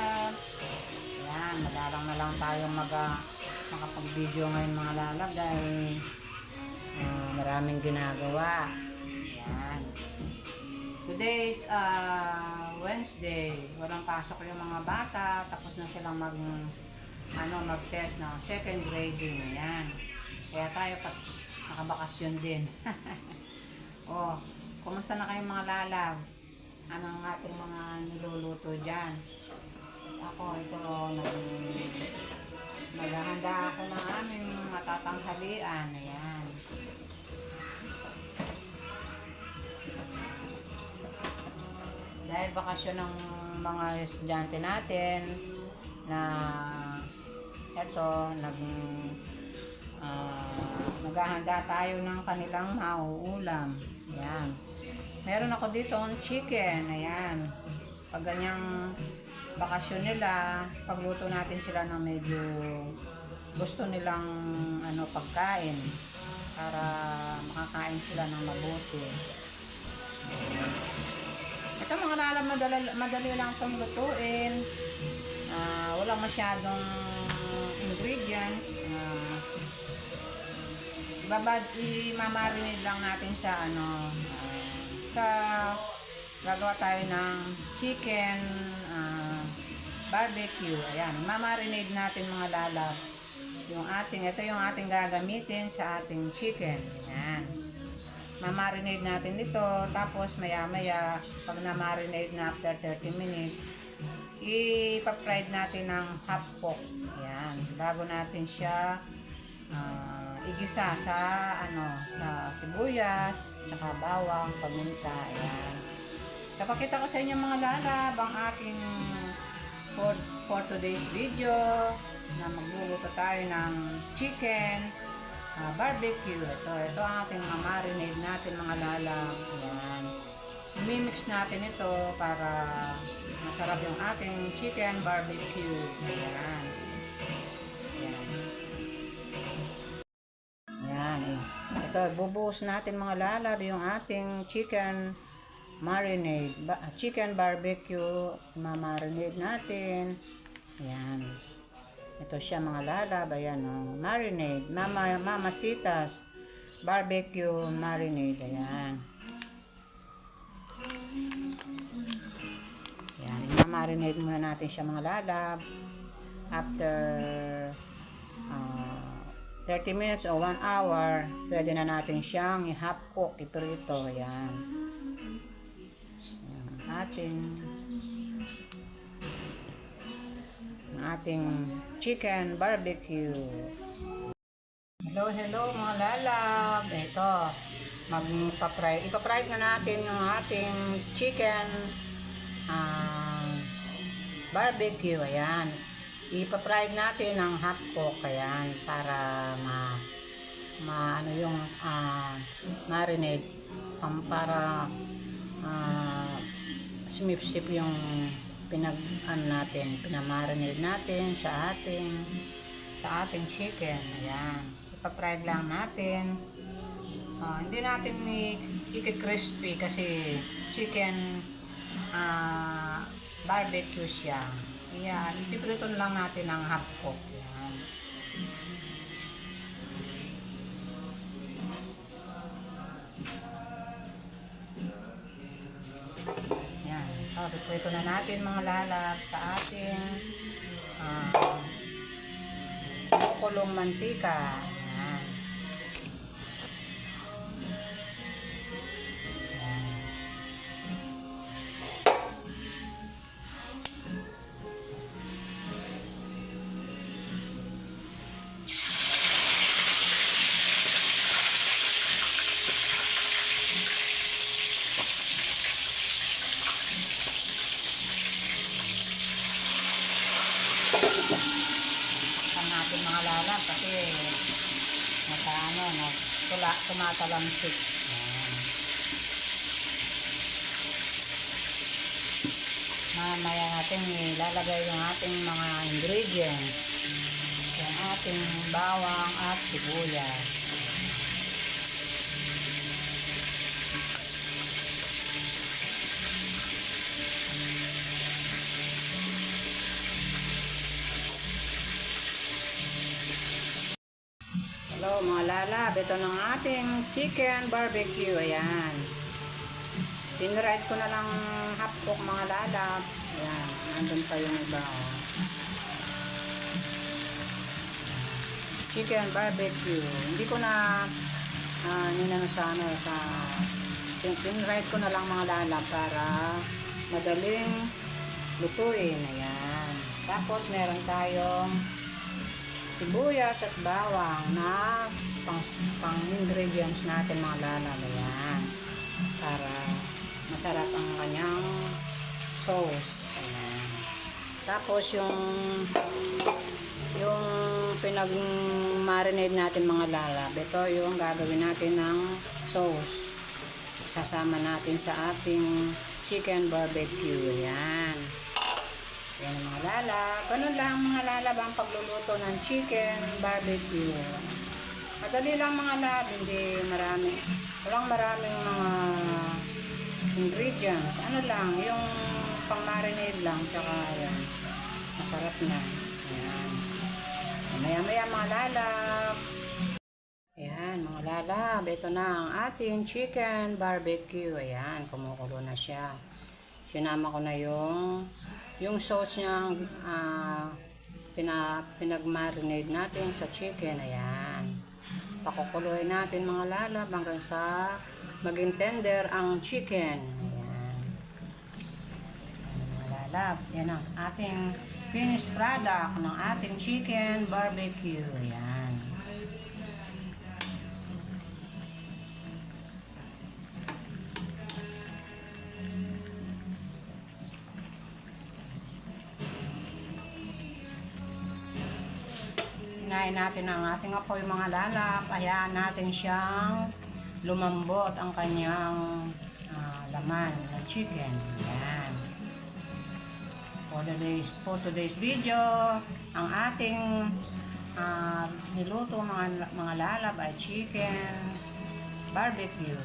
lalab. Ayan, madalang na lang tayo makapag-video ngayon mga lalab dahil maraming ginagawa. Ayan. Today's Wednesday. Walang pasok yung mga bata. Tapos na silang mag-test na second grading. Ayan. Kaya tayo nakabakasyon din. Oh, kumusta na kayong mga lalab? Anong ating mga niluluto dyan? Ako, ito, naghahanda ako ng aming matatanghalian. Ayan. Dahil bakasyon ng mga estudyante natin na ito, naghahanda tayo ng kanilang mauulam. Ayan. Meron ako dito ang chicken. Ayan. Pag ganyang bakasyon nila, pagluto natin sila ng medyo gusto nilang pagkain para makakain sila ng mabuti. Ito mga lalam, madali lang itong lutuin. Walang masyadong ingredients. Imamarinate lang natin sa gagawa tayo ng chicken barbecue. Ayan, mamarinate natin mga lalab. Ito yung ating gagamitin sa ating chicken. Ayan. Mamarinate natin ito, tapos maya-maya, pag na-marinate na after 30 minutes, ipa-fried natin ng half cook. Ayan, bago natin siya igisa sa sibuyas, tsaka bawang, paminta. Ayan. Napakita ko sa inyo mga lalab ang aking for today's video na magluluto tayo ng chicken barbecue. Ito ang ating marinade natin mga lalab. Ayan. I-mix natin ito para masarap yung ating chicken barbecue. Ayan. Ito, bubuhos natin mga lalab yung ating chicken marinade, chicken barbecue, mamarinade natin. Ayan. Ito siya mga lalab, ayan marinade, Mamacita's barbecue marinade. Ayan. Ayan, mamarinade muna natin siya mga lalab. After 30 minutes o 1 hour, pwede na natin siyang i-half cook, iprito. Ayan. Ating chicken barbecue. Hello mga lalab. Ito, ipa-fry na natin yung ating chicken barbecue. Ayan. Ipa-fry natin ng half cook. Ayan, para yung marinade, para sumipsip yung pinamarinade natin sa ating chicken. Ayan, ipa-fry lang natin. Hindi natin i-crispy kasi chicken barbecue siya. Ayan, ipipriton lang natin ng half cook. Ayan. Ayan. So, ipiprito na natin mga lalab sa ating kulong mantika. Ayan. Natin mga lalab kasi tumatalamsik. Mamaya natin ilalagay yung ating mga ingredients, yung ating bawang at sibuyas. Hello mga lalab, ito ng ating chicken barbecue. Ayan. Tinride ko na lang half cook mga lalab. Ayan, nandun pa yung iba. Oh. Chicken barbecue. Hindi ko na ninano sa tinride ko na lang mga lalab para madaling lutuin. Ayan. Tapos meron tayong sibuyas at bawang na pang ingredients natin mga lalab. Ayan. Para masarap ang kanyang sauce. Ayan. Tapos yung pinag-marinate natin mga lalab. Ito yung gagawin natin ng sauce. Sasama natin sa ating chicken barbecue. Ayan. Ayan mga lalab. Ganun lang mga lalab ang pagluluto ng chicken barbecue. Madali lang mga lalab. Hindi marami. Walang maraming mga ingredients. Ano lang, yung pang-marinade lang. Tsaka ayan. Masarap na. Ayan. Maya-maya mga lalab. Ayan mga lalab. Ito na ang ating chicken barbecue. Ayan. Kumukulo na siya. Sinama ko na yung sauce niya pinag-marinade natin sa chicken. Ayan. Pakukuluin natin mga lalab hanggang sa maging tender ang chicken. Ayan. Mga lalab. Yan ang ating finished product ng ating chicken barbecue. Ayan. Hinahin natin ang ating apoy mga lalap. Hayaan natin siyang lumambot ang kanyang laman ng chicken. Ayan. For today's video, ang ating niluto mga lalap ay chicken barbecue.